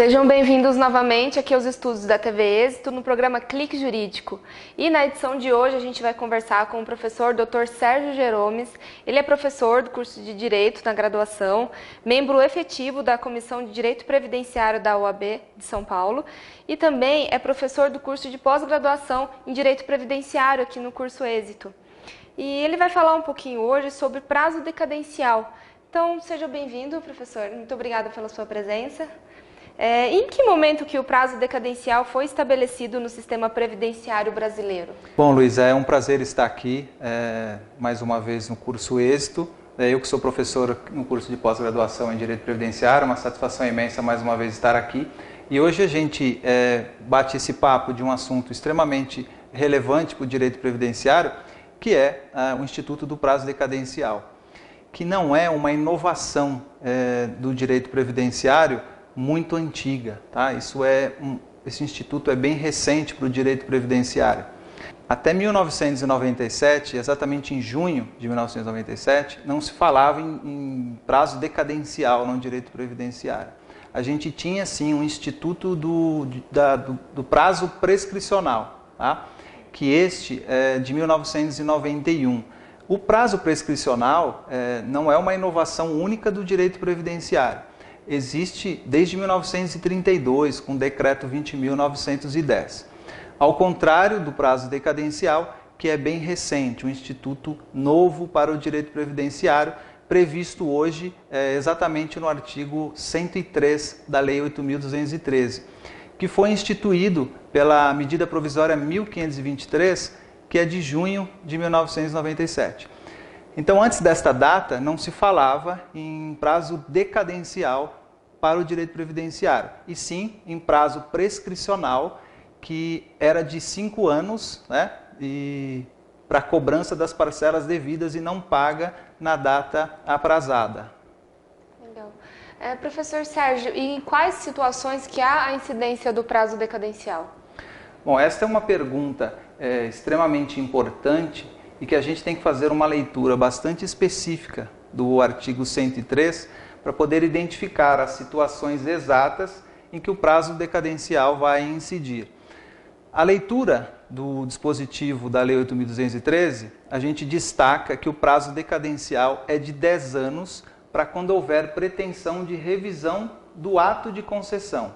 Sejam bem-vindos novamente aqui aos estudos da TV Êxito no programa Clique Jurídico. E na edição de hoje a gente vai conversar com o professor Dr. Sérgio Geromes. Ele é professor do curso de Direito na graduação, membro efetivo da Comissão de Direito Previdenciário da UAB de São Paulo e também é professor do curso de pós-graduação em Direito Previdenciário aqui no curso Êxito. E ele vai falar um pouquinho hoje sobre prazo decadencial. Então, seja bem-vindo, professor. Muito obrigada pela sua presença. Em que momento que o prazo decadencial foi estabelecido no sistema previdenciário brasileiro? Bom, Luiz, é um prazer estar aqui mais uma vez no curso Êxito. Eu que sou professor no curso de pós-graduação em Direito Previdenciário, uma satisfação imensa mais uma vez estar aqui. E hoje a gente bate esse papo de um assunto extremamente relevante para o direito previdenciário, que é o Instituto do Prazo Decadencial, que não é uma inovação do direito previdenciário muito antiga, tá? Esse instituto é bem recente para o direito previdenciário. Até 1997, exatamente em junho de 1997, não se falava em prazo decadencial no direito previdenciário. A gente tinha sim um instituto do prazo prescricional, tá? Que este é de 1991. O prazo prescricional não é uma inovação única do direito previdenciário. Existe desde 1932, com o decreto 20.910. Ao contrário do prazo decadencial, que é bem recente, um instituto novo para o direito previdenciário, previsto hoje exatamente no artigo 103 da Lei 8.213, que foi instituído pela medida provisória 1523, que é de junho de 1997. Então, antes desta data, não se falava em prazo decadencial para o direito previdenciário, e sim em prazo prescricional, que era de 5 anos, né, e para cobrança das parcelas devidas e não paga na data aprazada. Legal. Professor Sérgio, e em quais situações que há a incidência do prazo decadencial? Bom, esta é uma pergunta extremamente importante e que a gente tem que fazer uma leitura bastante específica do artigo 103 para poder identificar as situações exatas em que o prazo decadencial vai incidir. A leitura do dispositivo da Lei 8.213, a gente destaca que o prazo decadencial é de 10 anos para quando houver pretensão de revisão do ato de concessão.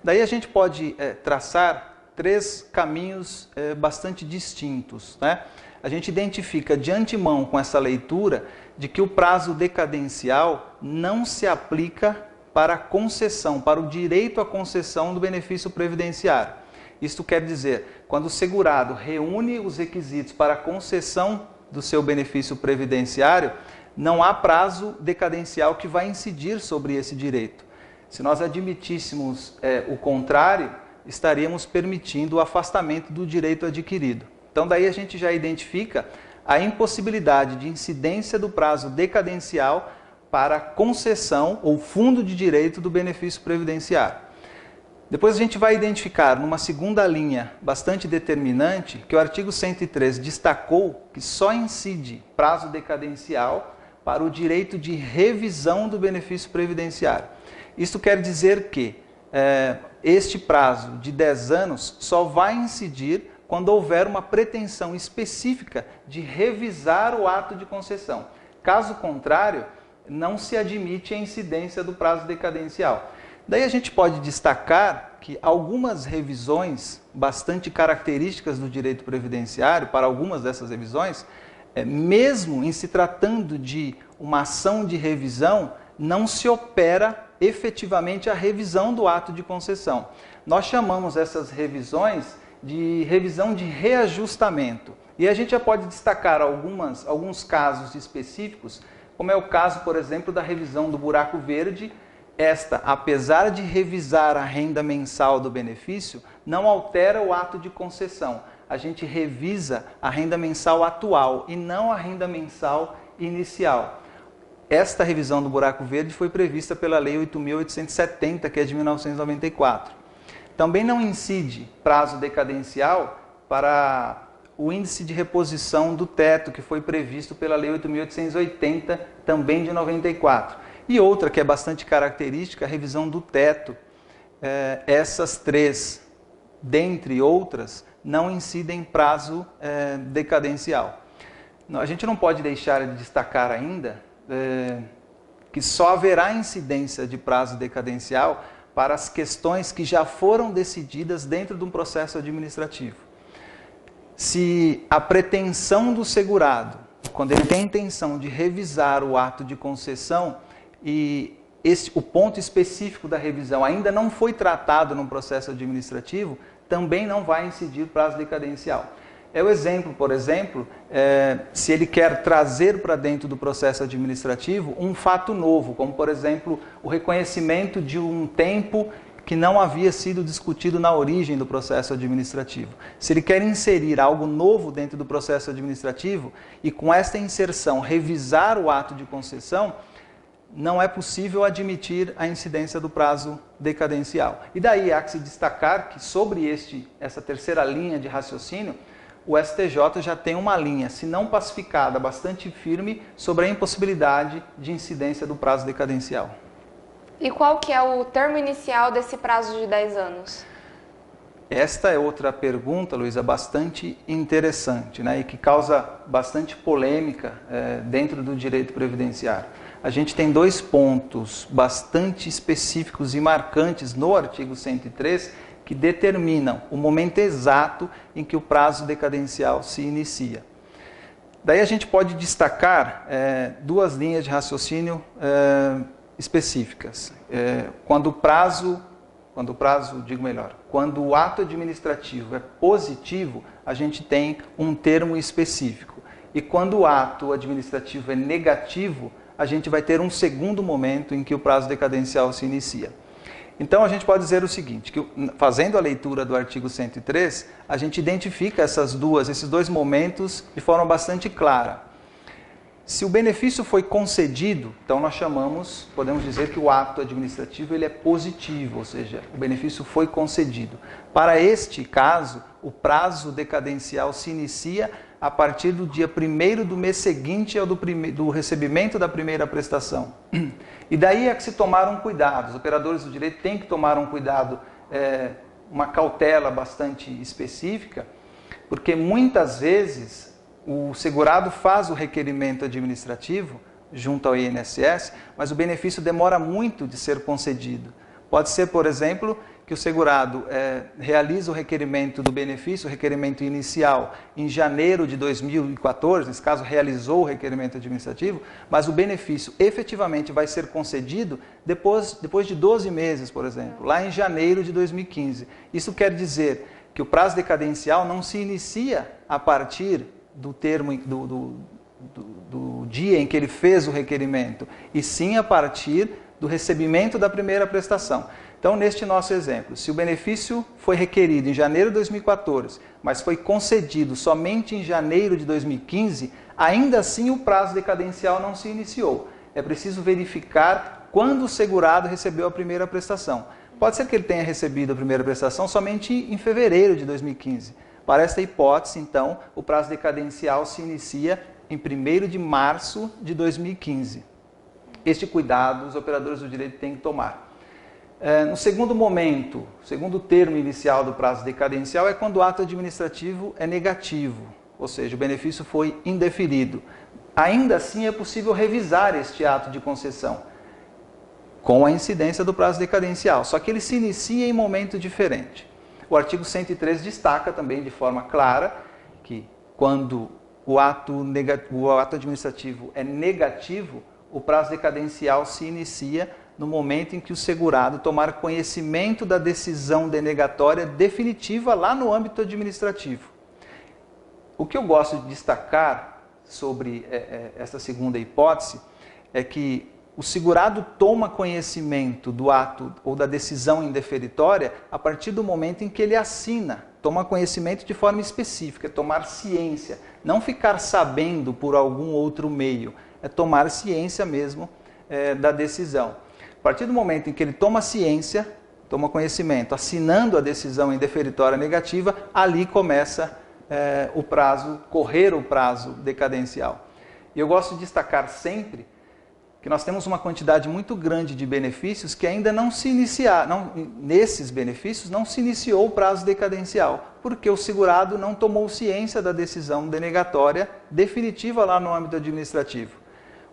Daí a gente pode traçar 3 caminhos bastante distintos, né? A gente identifica de antemão com essa leitura de que o prazo decadencial não se aplica para a concessão, para o direito à concessão do benefício previdenciário. Isto quer dizer, quando o segurado reúne os requisitos para a concessão do seu benefício previdenciário, não há prazo decadencial que vai incidir sobre esse direito. Se nós admitíssemos o contrário, estaríamos permitindo o afastamento do direito adquirido. Então, daí a gente já identifica a impossibilidade de incidência do prazo decadencial para a concessão ou fundo de direito do benefício previdenciário. Depois a gente vai identificar, numa segunda linha bastante determinante, que o artigo 103 destacou que só incide prazo decadencial para o direito de revisão do benefício previdenciário. Isso quer dizer que este prazo de 10 anos só vai incidir quando houver uma pretensão específica de revisar o ato de concessão. Caso contrário, não se admite a incidência do prazo decadencial. Daí a gente pode destacar que algumas revisões bastante características do direito previdenciário, para algumas dessas revisões, mesmo em se tratando de uma ação de revisão, não se opera efetivamente a revisão do ato de concessão. Nós chamamos essas revisões de revisão de reajustamento. E a gente já pode destacar alguns casos específicos, como é o caso, por exemplo, da revisão do buraco verde. Esta, apesar de revisar a renda mensal do benefício, não altera o ato de concessão. A gente revisa a renda mensal atual e não a renda mensal inicial. Esta revisão do buraco verde foi prevista pela Lei 8.870, que é de 1994. Também não incide prazo decadencial para o índice de reposição do teto, que foi previsto pela Lei 8.880, também de 94. E outra que é bastante característica, a revisão do teto, essas três, dentre outras, não incidem em prazo decadencial. A gente não pode deixar de destacar ainda que só haverá incidência de prazo decadencial para as questões que já foram decididas dentro de um processo administrativo. Se a pretensão do segurado, quando ele tem a intenção de revisar o ato de concessão e o ponto específico da revisão ainda não foi tratado num processo administrativo, também não vai incidir prazo decadencial. É o exemplo, por exemplo, se ele quer trazer para dentro do processo administrativo um fato novo, como, por exemplo, o reconhecimento de um tempo que não havia sido discutido na origem do processo administrativo. Se ele quer inserir algo novo dentro do processo administrativo e com esta inserção revisar o ato de concessão, não é possível admitir a incidência do prazo decadencial. E daí há que se destacar que sobre essa terceira linha de raciocínio, o STJ já tem uma linha, se não pacificada, bastante firme sobre a impossibilidade de incidência do prazo decadencial. E qual que é o termo inicial desse prazo de 10 anos? Esta é outra pergunta, Luísa, bastante interessante, né, e que causa bastante polêmica dentro do direito previdenciário. A gente tem dois pontos bastante específicos e marcantes no artigo 103 que determinam o momento exato em que o prazo decadencial se inicia. Daí a gente pode destacar duas linhas de raciocínio específicas. Quando o ato administrativo é positivo, a gente tem um termo específico. E quando o ato administrativo é negativo, a gente vai ter um segundo momento em que o prazo decadencial se inicia. Então a gente pode dizer o seguinte, que fazendo a leitura do artigo 103, a gente identifica esses dois momentos de forma bastante clara. Se o benefício foi concedido, então nós podemos dizer que o ato administrativo ele é positivo, ou seja, o benefício foi concedido. Para este caso, o prazo decadencial se inicia a partir do dia 1º do mês seguinte ao do recebimento da primeira prestação. E daí é que se tomaram cuidados, os operadores do direito têm que tomar um cuidado, uma cautela bastante específica, porque muitas vezes o segurado faz o requerimento administrativo junto ao INSS, mas o benefício demora muito de ser concedido. Pode ser, por exemplo, que o segurado realiza o requerimento do benefício, o requerimento inicial, em janeiro de 2014, nesse caso realizou o requerimento administrativo, mas o benefício efetivamente vai ser concedido depois de 12 meses, por exemplo, lá em janeiro de 2015. Isso quer dizer que o prazo decadencial não se inicia a partir do dia em que ele fez o requerimento, e sim a partir do recebimento da primeira prestação. Então, neste nosso exemplo, se o benefício foi requerido em janeiro de 2014, mas foi concedido somente em janeiro de 2015, ainda assim o prazo decadencial não se iniciou. É preciso verificar quando o segurado recebeu a primeira prestação. Pode ser que ele tenha recebido a primeira prestação somente em fevereiro de 2015. Para esta hipótese, então, o prazo decadencial se inicia em 1º de março de 2015. Este cuidado os operadores do direito têm que tomar. No segundo momento, o segundo termo inicial do prazo decadencial é quando o ato administrativo é negativo, ou seja, o benefício foi indeferido. Ainda assim é possível revisar este ato de concessão com a incidência do prazo decadencial, só que ele se inicia em momento diferente. O artigo 103 destaca também de forma clara que quando o ato administrativo é negativo, o prazo decadencial se inicia no momento em que o segurado tomar conhecimento da decisão denegatória definitiva lá no âmbito administrativo. O que eu gosto de destacar sobre essa segunda hipótese é que o segurado toma conhecimento do ato ou da decisão indeferitória a partir do momento em que ele assina. Toma conhecimento de forma específica, tomar ciência. Não ficar sabendo por algum outro meio, é tomar ciência mesmo da decisão. A partir do momento em que ele toma ciência, toma conhecimento, assinando a decisão indeferitória negativa, ali começa correr o prazo decadencial. E eu gosto de destacar sempre que nós temos uma quantidade muito grande de benefícios que ainda não se iniciaram, nesses benefícios não se iniciou o prazo decadencial, porque o segurado não tomou ciência da decisão denegatória definitiva lá no âmbito administrativo.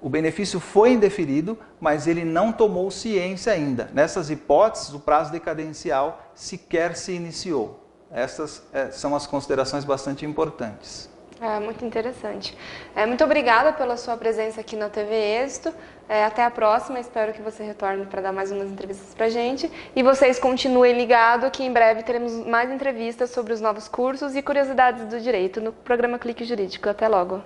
O benefício foi indeferido, mas ele não tomou ciência ainda. Nessas hipóteses, o prazo decadencial sequer se iniciou. Essas são as considerações bastante importantes. Muito interessante. Muito obrigada pela sua presença aqui na TV Êxito. Até a próxima, espero que você retorne para dar mais umas entrevistas para a gente. E vocês continuem ligados que em breve teremos mais entrevistas sobre os novos cursos e curiosidades do direito no programa Clique Jurídico. Até logo.